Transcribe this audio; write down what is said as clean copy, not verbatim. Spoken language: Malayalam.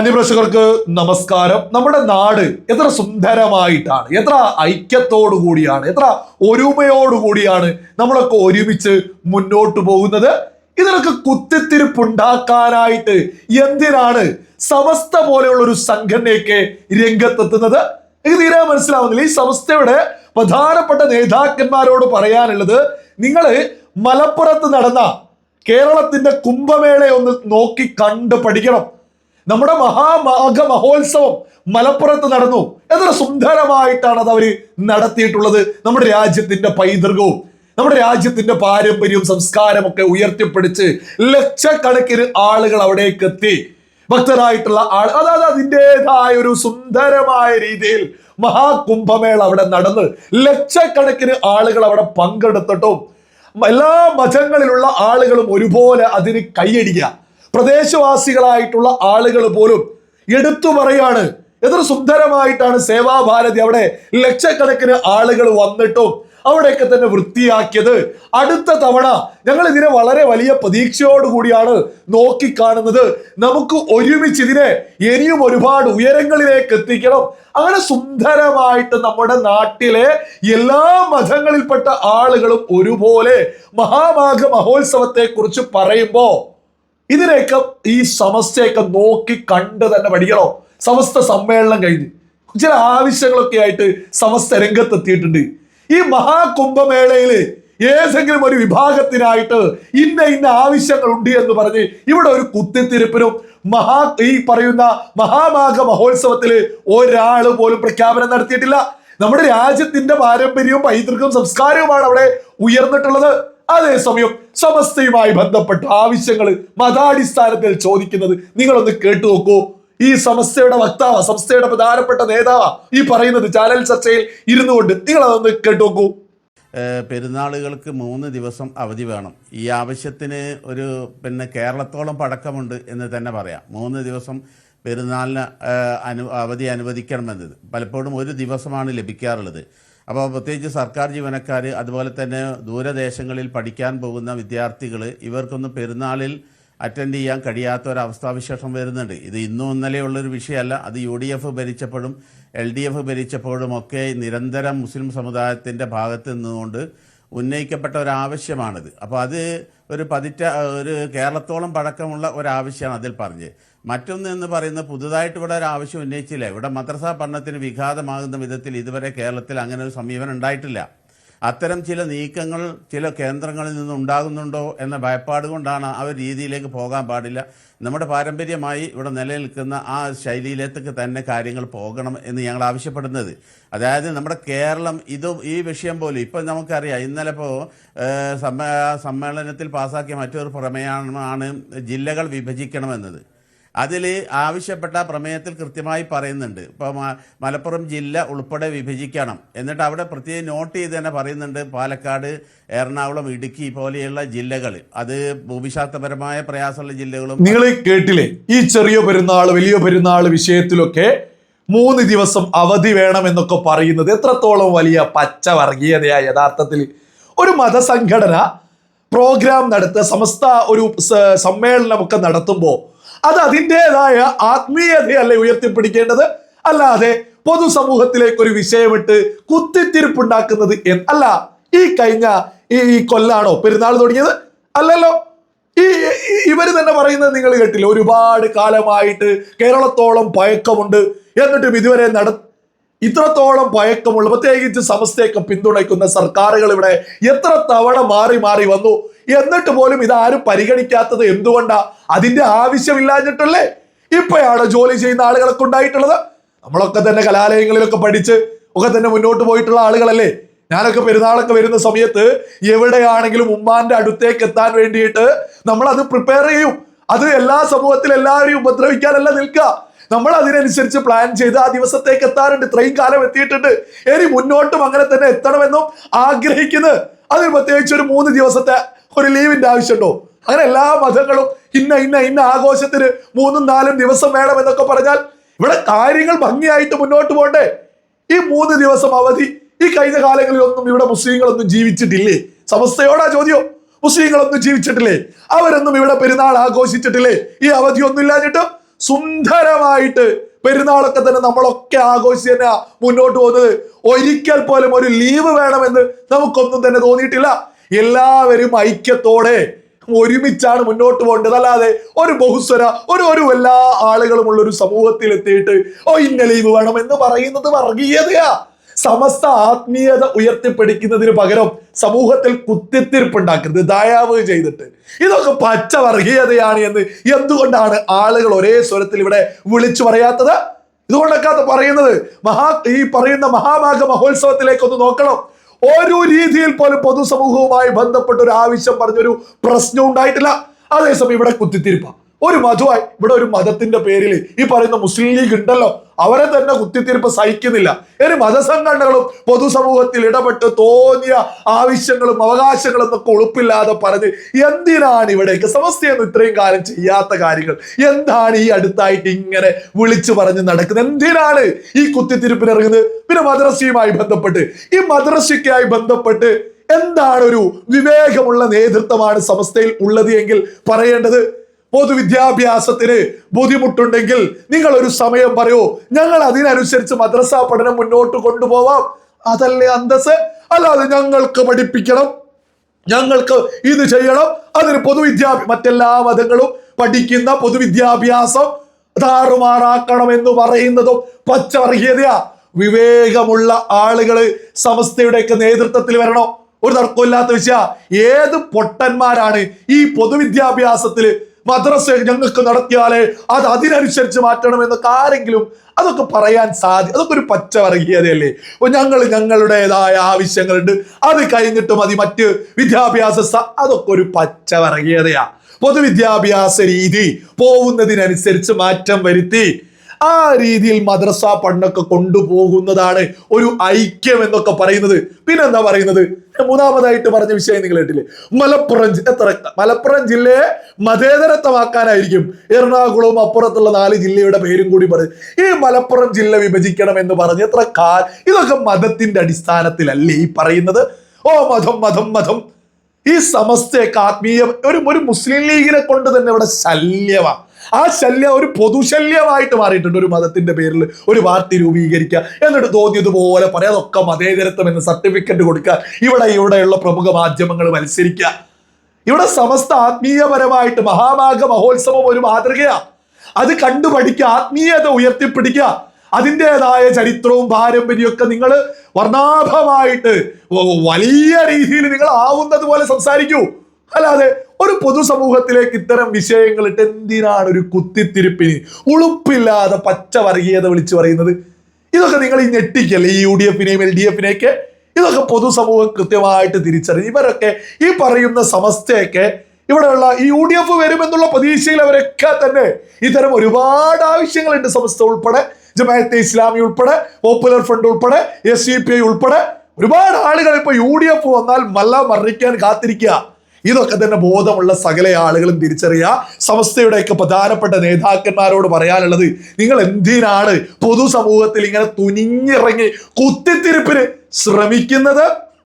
പ്രേക്ഷകർക്ക് നമസ്കാരം. നമ്മുടെ നാട് എത്ര സുന്ദരമായിട്ടാണ്, എത്ര ഐക്യത്തോടു കൂടിയാണ്, എത്ര ഒരുമയോടുകൂടിയാണ് നമ്മളൊക്കെ ഒരുമിച്ച് മുന്നോട്ട് പോകുന്നത്. ഇതിനൊക്കെ കുത്തിത്തിരിപ്പുണ്ടാക്കാനായിട്ട് എന്തിനാണ് സമസ്ത പോലെയുള്ള ഒരു സംഘടനയൊക്കെ രംഗത്തെത്തുന്നത്? എനിക്ക് തീരെ മനസ്സിലാവുന്നില്ല. ഈ സമസ്തയുടെ പ്രധാനപ്പെട്ട നേതാക്കന്മാരോട് പറയാനുള്ളത്, നിങ്ങള് മലപ്പുറത്ത് നടന്ന കേരളത്തിന്റെ കുംഭമേളയെ ഒന്ന് നോക്കി കണ്ട് പഠിക്കണം. നമ്മുടെ മഹാമാഘ മഹോത്സവം മലപ്പുറത്ത് നടന്നു. എത്ര സുന്ദരമായിട്ടാണ് അത് അവര് നടത്തിയിട്ടുള്ളത്. നമ്മുടെ രാജ്യത്തിന്റെ പൈതൃകവും നമ്മുടെ രാജ്യത്തിന്റെ പാരമ്പര്യവും സംസ്കാരമൊക്കെ ഉയർത്തിപ്പിടിച്ച് ലക്ഷക്കണക്കിന് ആളുകൾ അവിടേക്ക് എത്തി. ഭക്തരായിട്ടുള്ള അതായത് അതിൻ്റെതായ ഒരു സുന്ദരമായ രീതിയിൽ മഹാകുംഭമേള അവിടെ നടന്ന് ലക്ഷക്കണക്കിന് ആളുകൾ അവിടെ പങ്കെടുത്തിട്ടും എല്ലാ മതങ്ങളിലുള്ള ആളുകളും ഒരുപോലെ അതിന് കൈയടിക്കുക. പ്രദേശവാസികളായിട്ടുള്ള ആളുകൾ പോലും എടുത്തു പറയാണ് എത്ര സുന്ദരമായിട്ടാണ് സേവാഭാരതി അവിടെ ലക്ഷക്കണക്കിന് ആളുകൾ വന്നിട്ടും അവിടെയൊക്കെ തന്നെ വൃത്തിയാക്കിയത്. അടുത്ത തവണ ഞങ്ങൾ ഇതിനെ വളരെ വലിയ പ്രതീക്ഷയോടുകൂടിയാണ് നോക്കിക്കാണുന്നത്. നമുക്ക് ഒരുമിച്ച് ഇതിനെ ഇനിയും ഒരുപാട് ഉയരങ്ങളിലേക്ക് എത്തിക്കണം. അങ്ങനെ സുന്ദരമായിട്ട് നമ്മുടെ നാട്ടിലെ എല്ലാ മതങ്ങളിൽപ്പെട്ട ആളുകളും ഒരുപോലെ മഹാമാഘ മഹോത്സവത്തെ കുറിച്ച് പറയുമ്പോ ഇതിനെയൊക്കെ ഈ സമസ്തയൊക്കെ നോക്കി കണ്ട് തന്നെ പഠിക്കണോ. സമസ്ത സമ്മേളനം കഴിഞ്ഞ് ചില ആവശ്യങ്ങളൊക്കെ ആയിട്ട് സമസ്ത രംഗത്തെത്തിയിട്ടുണ്ട്. ഈ മഹാകുംഭമേളയില് ഏതെങ്കിലും ഒരു വിഭാഗത്തിനായിട്ട് ഇന്ന ആവശ്യങ്ങൾ ഉണ്ട് എന്ന് പറഞ്ഞ് ഇവിടെ ഒരു കുത്തിത്തിരിപ്പിനും ഈ പറയുന്ന മഹാമാഘ മഹോത്സവത്തില് ഒരാള് പോലും പ്രഖ്യാപനം നടത്തിയിട്ടില്ല. നമ്മുടെ രാജ്യത്തിന്റെ പാരമ്പര്യവും പൈതൃകവും സംസ്കാരവുമാണ് അവിടെ ഉയർന്നിട്ടുള്ളത്. അതേസമയം സമസ്തയുമായി ബന്ധപ്പെട്ട ആവശ്യങ്ങൾ മതാടിസ്ഥാനത്തിൽ ചോദിക്കുന്നത് നിങ്ങളൊന്ന് കേട്ടു നോക്കൂ. ഈ സമസ്തയുടെ വക്താവ്, സംസ്ഥയുടെ പ്രധാനപ്പെട്ട നേതാവ് ഈ പറയുന്നത് ചാനൽ ചർച്ചയിൽ ഇരുന്നു കൊണ്ട് നിങ്ങളതൊന്ന് കേട്ടു നോക്കൂ. പെരുന്നാളുകൾക്ക് 3 ദിവസം അവധി വേണം. ഈ ആവശ്യത്തിന് കേരളത്തോളം പഴക്കമുണ്ട് എന്ന് തന്നെ പറയാം. 3 ദിവസം പെരുന്നാളിന് അവധി അനുവദിക്കണമെന്നത് പലപ്പോഴും 1 ദിവസമാണ് ലഭിക്കാറുള്ളത്. അപ്പോൾ പ്രത്യേകിച്ച് സർക്കാർ ജീവനക്കാർ, അതുപോലെ തന്നെ ദൂരദേശങ്ങളിൽ പഠിക്കാൻ പോകുന്ന വിദ്യാർത്ഥികൾ, ഇവർക്കൊന്നും പെരുന്നാളിൽ അറ്റൻഡ് ചെയ്യാൻ കഴിയാത്ത ഒരവസ്ഥാവിശേഷം വരുന്നുണ്ട്. ഇത് ഇന്നും ഇന്നലെയുള്ളൊരു വിഷയമല്ല. അത് UDF ഭരിച്ചപ്പോഴും LDF ഭരിച്ചപ്പോഴും ഒക്കെ നിരന്തരം മുസ്ലിം സമുദായത്തിൻ്റെ ഭാഗത്ത് നിന്നുകൊണ്ട് ഉന്നയിക്കപ്പെട്ട ഒരാവശ്യമാണിത്. അപ്പോൾ അത് ഒരു കേരളത്തോളം പഴക്കമുള്ള ഒരാവശ്യമാണ് അതിൽ പറഞ്ഞ്. മറ്റൊന്ന് എന്ന് പറയുന്നത്, പുതുതായിട്ട് ഇവിടെ ഒരു ആവശ്യം ഉന്നയിച്ചില്ല. ഇവിടെ മദ്രസ പഠനത്തിന് വിഘാതമാകുന്ന വിധത്തിൽ ഇതുവരെ കേരളത്തിൽ അങ്ങനെ ഒരു സമീപനം ഉണ്ടായിട്ടില്ല. അത്തരം ചില നീക്കങ്ങൾ ചില കേന്ദ്രങ്ങളിൽ നിന്ന് ഉണ്ടാകുന്നുണ്ടോ എന്ന ഭയപ്പാട് കൊണ്ടാണ് ആ ഒരു രീതിയിലേക്ക് പോകാൻ പാടില്ല. നമ്മുടെ പാരമ്പര്യമായി ഇവിടെ നിലനിൽക്കുന്ന ആ ശൈലിയിലേക്ക് തന്നെ കാര്യങ്ങൾ പോകണം എന്ന് ഞങ്ങൾ ആവശ്യപ്പെടുന്നത്. അതായത് നമ്മുടെ കേരളം ഈ വിഷയം പോലും ഇപ്പം നമുക്കറിയാം. ഇന്നലെ സമ്മേളനത്തിൽ പാസാക്കിയ മറ്റൊരു പ്രമേയമാണ് ജില്ലകൾ വിഭജിക്കണമെന്നത്. അതിൽ ആവശ്യപ്പെട്ട പ്രമേയത്തിൽ കൃത്യമായി പറയുന്നുണ്ട്, ഇപ്പോൾ മലപ്പുറം ജില്ല ഉൾപ്പെടെ വിഭജിക്കണം. എന്നിട്ട് അവിടെ പ്രത്യേകം നോട്ട് ചെയ്ത് തന്നെ പറയുന്നുണ്ട്, പാലക്കാട്, എറണാകുളം, ഇടുക്കി പോലെയുള്ള ജില്ലകൾ, അത് ഭൂമിശാസ്ത്രപരമായ പ്രയാസമുള്ള ജില്ലകളും. നിങ്ങൾ കേട്ടില്ലേ ഈ ചെറിയ പെരുന്നാൾ വലിയ പെരുന്നാൾ വിഷയത്തിലൊക്കെ 3 ദിവസം അവധി വേണമെന്നൊക്കെ പറയുന്നത് എത്രത്തോളം വലിയ പച്ച വർഗീയതയാ. യഥാർത്ഥത്തിൽ ഒരു മതസംഘടന പ്രോഗ്രാം നടത്തുക, സമസ്ത ഒരു സമ്മേളനമൊക്കെ നടത്തുമ്പോൾ അത് അതിൻ്റെതായ ആത്മീയതയല്ലേ ഉയർത്തിപ്പിടിക്കേണ്ടത്, അല്ലാതെ പൊതുസമൂഹത്തിലേക്ക് ഒരു വിഷയമിട്ട് കുത്തിത്തിരിപ്പുണ്ടാക്കുന്നത് അല്ല. ഈ കഴിഞ്ഞ ഈ കൊല്ലാണോ പെരുന്നാൾ തുടങ്ങിയത്? അല്ലല്ലോ. ഇവര് തന്നെ പറയുന്നത് നിങ്ങൾ കേട്ടില്ല, ഒരുപാട് കാലമായിട്ട് കേരളത്തോളം പഴക്കമുണ്ട്, എന്നിട്ടും ഇതുവരെ ഇത്രത്തോളം പഴക്കമുള്ള, പ്രത്യേകിച്ച് സമസ്തയൊക്കെ പിന്തുണയ്ക്കുന്ന സർക്കാരുകൾ ഇവിടെ എത്ര തവണ മാറി വന്നു. എന്നിട്ട് പോലും ഇതാരും പരിഗണിക്കാത്തത് എന്തുകൊണ്ടാ? അതിന്റെ ആവശ്യമില്ലാഞ്ഞിട്ടല്ലേ. ഇപ്പോഴാണ് ജോലി ചെയ്യുന്ന ആളുകളൊക്കെ ഉണ്ടായിട്ടുള്ളത്. നമ്മളൊക്കെ തന്നെ കലാലയങ്ങളിലൊക്കെ പഠിച്ച് ഒക്കെ തന്നെ മുന്നോട്ട് പോയിട്ടുള്ള ആളുകളല്ലേ. ഞാനൊക്കെ പെരുന്നാളൊക്കെ വരുന്ന സമയത്ത് എവിടെയാണെങ്കിലും ഉമ്മാന്റെ അടുത്തേക്ക് എത്താൻ വേണ്ടിയിട്ട് നമ്മൾ അത് പ്രിപ്പയർ ചെയ്യും. അത് എല്ലാ സമൂഹത്തിൽ എല്ലാവരെയും ഉപദ്രവിക്കാനല്ല നിൽക്കുക. നമ്മൾ അതിനനുസരിച്ച് പ്ലാൻ ചെയ്ത് ആ ദിവസത്തേക്ക് എത്താറുണ്ട്. ഇത്രയും കാലം എത്തിയിട്ടുണ്ട്, ഇനി മുന്നോട്ടും അങ്ങനെ തന്നെ എത്തണമെന്നും ആഗ്രഹിക്കുന്നത്. അതിന് പ്രത്യേകിച്ച് ഒരു 3 ദിവസത്തെ ഒരു ലീവിന്റെ ആവശ്യമുണ്ടോ? അങ്ങനെ എല്ലാ മതങ്ങളും ഇന്ന ആഘോഷത്തിന് 3-4 ദിവസം വേണം എന്നൊക്കെ പറഞ്ഞാൽ ഇവിടെ കാര്യങ്ങൾ ഭംഗിയായിട്ട് മുന്നോട്ട് പോകണ്ടേ? ഈ 3 ദിവസം അവധി ഈ കഴിഞ്ഞ കാലങ്ങളിലൊന്നും ഇവിടെ മുസ്ലിങ്ങളൊന്നും ജീവിച്ചിട്ടില്ലേ? സമസ്തയോടാ ചോദ്യം. മുസ്ലിങ്ങളൊന്നും ജീവിച്ചിട്ടില്ലേ? അവരൊന്നും ഇവിടെ പെരുന്നാൾ ആഘോഷിച്ചിട്ടില്ലേ? ഈ അവധിയൊന്നും ഇല്ലാഞ്ഞിട്ട് സുന്ദരമായിട്ട് പെരുന്നാളൊക്കെ തന്നെ നമ്മളൊക്കെ ആഘോഷിച്ച് തന്നെ മുന്നോട്ട് പോകുന്നത്. ഒരിക്കൽ പോലും ഒരു ലീവ് വേണമെന്ന് നമുക്കൊന്നും തന്നെ തോന്നിയിട്ടില്ല. എല്ലാവരും ഐക്യത്തോടെ ഒരുമിച്ചാണ് മുന്നോട്ട് പോകേണ്ടത്. അല്ലാതെ ഒരു ബഹുസ്വര ഒരു എല്ലാ ആളുകളുമുള്ള ഒരു സമൂഹത്തിൽ എത്തിയിട്ട് ഇന്ന ലീവ് വേണം എന്ന് പറയുന്നത് വർഗീയതയാ. സമസ്ത ആത്മീയത ഉയർത്തിപ്പിടിക്കുന്നതിന് പകരം സമൂഹത്തിൽ കുത്തിത്തിരിപ്പുണ്ടാക്കുന്നത് ദയാവ് ചെയ്തിട്ട് ഇതൊക്കെ പച്ച വർഗീയതയാണ് എന്ന് എന്തുകൊണ്ടാണ് ആളുകൾ ഒരേ സ്വരത്തിൽ ഇവിടെ വിളിച്ചു പറയാത്തത്? ഇതുകൊണ്ടൊക്കെ പറയുന്നത് ഈ പറയുന്ന മഹാമാഘ മഹോത്സവത്തിലേക്ക് ഒന്ന് നോക്കണം. ഒരു രീതിയിൽ പോലും പൊതുസമൂഹവുമായി ബന്ധപ്പെട്ട ഒരു ആവശ്യം പറഞ്ഞൊരു പ്രശ്നം ഉണ്ടായിട്ടില്ല. അതേസമയം ഇവിടെ കുത്തിത്തിരിപ്പ ഒരു മതമായി. ഇവിടെ ഒരു മതത്തിന്റെ പേരിൽ ഈ പറയുന്ന മുസ്ലിം ലീഗ് ഉണ്ടല്ലോ, അവരെ തന്നെ കുത്തിത്തിരിപ്പ് സഹിക്കുന്നില്ല. ഇനി മതസംഘടനകളും പൊതുസമൂഹത്തിൽ ഇടപെട്ട് തോന്നിയ ആവശ്യങ്ങളും അവകാശങ്ങളും എന്നൊക്കെ ഉളുപ്പില്ലാതെ പറഞ്ഞ് എന്തിനാണ് ഇവിടേക്ക് സമസ്തയൊന്നും ഇത്രയും കാലം ചെയ്യാത്ത കാര്യങ്ങൾ എന്താണ് ഈ അടുത്തായിട്ട് ഇങ്ങനെ വിളിച്ചു പറഞ്ഞ് നടക്കുന്നത്? എന്തിനാണ് ഈ കുത്തിത്തിരിപ്പിനിറങ്ങുന്നത്? പിന്നെ മദ്രസയുമായി ബന്ധപ്പെട്ട് ഈ മദ്രസയ്ക്കായി ബന്ധപ്പെട്ട് എന്താണ് ഒരു വിവേകമുള്ള നേതൃത്വമാണ് സമസ്തയിൽ ഉള്ളത് എങ്കിൽ പറയേണ്ടത്, പൊതുവിദ്യാഭ്യാസത്തിന് ബുദ്ധിമുട്ടുണ്ടെങ്കിൽ നിങ്ങൾ ഒരു സമയം പറയൂ, ഞങ്ങൾ അതിനനുസരിച്ച് മദ്രസ പഠനം മുന്നോട്ട് കൊണ്ടുപോവാം. അതല്ലേ അന്തസ്? അല്ലാതെ ഞങ്ങൾക്ക് പഠിപ്പിക്കണം, ഞങ്ങൾക്ക് ഇത് ചെയ്യണം, അതിന് മറ്റെല്ലാ മതങ്ങളും പഠിക്കുന്ന പൊതുവിദ്യാഭ്യാസം താറുമാറാക്കണം എന്ന് പറയുന്നതും പച്ചവർഗീയതയാ. വിവേകമുള്ള ആളുകള് സമസ്തയുടെയൊക്കെ നേതൃത്വത്തിൽ വരണോ? ഒരു തർക്കമില്ലാത്ത വിഷയ. ഏത് പൊട്ടന്മാരാണ് ഈ പൊതുവിദ്യാഭ്യാസത്തില് മദ്രസ ഞങ്ങൾക്ക് നടത്തിയാലേ അത് അതിനനുസരിച്ച് മാറ്റണം എന്നൊക്കെ ആരെങ്കിലും അതൊക്കെ പറയാൻ അതൊക്കെ ഒരു പച്ച വർഗീയതയല്ലേ? ഞങ്ങളുടേതായ ആവശ്യങ്ങളുണ്ട്, അത് കഴിഞ്ഞിട്ട് മതി മറ്റ് വിദ്യാഭ്യാസ അതൊക്കെ ഒരു പച്ച വർഗീയതയാ. പൊതുവിദ്യാഭ്യാസ രീതി പോകുന്നതിനനുസരിച്ച് മാറ്റം വരുത്തി ആ രീതിയിൽ മദ്രസ പഠനമൊക്കെ കൊണ്ടുപോകുന്നതാണ് ഒരു ഐക്യം എന്നൊക്കെ പറയുന്നത്. പിന്നെന്താ പറയുന്നത്? മൂന്നാമതായിട്ട് പറഞ്ഞ വിഷയം നിങ്ങൾ കേട്ടില്ലേ? മലപ്പുറം ജില്ലയെ മതേതരത്വമാക്കാനായിരിക്കും എറണാകുളവും അപ്പുറത്തുള്ള 4 ജില്ലയുടെ പേരും കൂടി പറയും. ഈ മലപ്പുറം ജില്ല വിഭജിക്കണം എന്ന് പറഞ്ഞ് ഇതൊക്കെ മതത്തിന്റെ അടിസ്ഥാനത്തിലല്ലേ ഈ പറയുന്നത്? മതം ഈ സമസ്തയൊക്കെ ആത്മീയ ഒരു മുസ്ലിം ലീഗിനെ കൊണ്ട് തന്നെ ഇവിടെ ശല്യമാണ്. ആ ശല്യം ഒരു പൊതുശല്യമായിട്ട് മാറിയിട്ടുണ്ട്. ഒരു മതത്തിന്റെ പേരിൽ ഒരു പാർട്ടി രൂപീകരിക്കുക, എന്നിട്ട് തോന്നിയതുപോലെ പറയാം അതൊക്കെ മതേതരത്വം എന്ന് സർട്ടിഫിക്കറ്റ് കൊടുക്കുക, ഇവിടെയുള്ള പ്രമുഖ മാധ്യമങ്ങൾ മത്സരിക്കുക. ഇവിടെ സമസ്ത ആത്മീയപരമായിട്ട് മഹാമാഘ മഹോത്സവം ഒരു മാതൃകയാ. അത് കണ്ടു പഠിക്കുക, ആത്മീയത ഉയർത്തിപ്പിടിക്കുക. അതിൻ്റെതായ ചരിത്രവും പാരമ്പര്യവും ഒക്കെ നിങ്ങൾ വർണ്ണാഭമായിട്ട് വലിയ രീതിയിൽ നിങ്ങൾ ആവുന്നത് പോലെ സംസാരിക്കൂ. അല്ലാതെ ഒരു പൊതുസമൂഹത്തിലേക്ക് ഇത്തരം വിഷയങ്ങൾ ഇട്ട് എന്തിനാണ് ഒരു കുത്തിത്തിരിപ്പിന് ഉളുപ്പില്ലാതെ പച്ച വർഗീയത വിളിച്ചു പറയുന്നത്? ഇതൊക്കെ നിങ്ങൾ ഈ ഞെട്ടിക്കല്ലേ ഈ UDF-നെയും LDF-നെയൊക്കെ? ഇതൊക്കെ പൊതുസമൂഹം കൃത്യമായിട്ട് തിരിച്ചറിഞ്ഞു. ഇവരൊക്കെ ഈ പറയുന്ന സമസ്തയൊക്കെ ഇവിടെയുള്ള ഈ UDF വരുമെന്നുള്ള പ്രതീക്ഷയിൽ അവരൊക്കെ തന്നെ ഇത്തരം ഒരുപാട് ആവശ്യങ്ങളുണ്ട്. സമസ്ത ഉൾപ്പെടെ, ജമാഅത്തെ ഇസ്ലാമി ഉൾപ്പെടെ, പോപ്പുലർ ഫ്രണ്ട് ഉൾപ്പെടെ, SCPI ഉൾപ്പെടെ ഒരുപാട് ആളുകൾ ഇപ്പൊ UDF വന്നാൽ മറിക്കാൻ കാത്തിരിക്കുക. ഇതൊക്കെ തന്നെ ബോധമുള്ള സകല ആളുകളും തിരിച്ചറിയുക. സമസ്തയുടെയൊക്കെ പ്രധാനപ്പെട്ട നേതാക്കന്മാരോട് പറയാനുള്ളത്, നിങ്ങൾ എന്തിനാണ് പൊതുസമൂഹത്തിൽ ഇങ്ങനെ തുനിഞ്ഞിറങ്ങി കുത്തിത്തിരിപ്പിന് ശ്രമിക്കുന്നത്?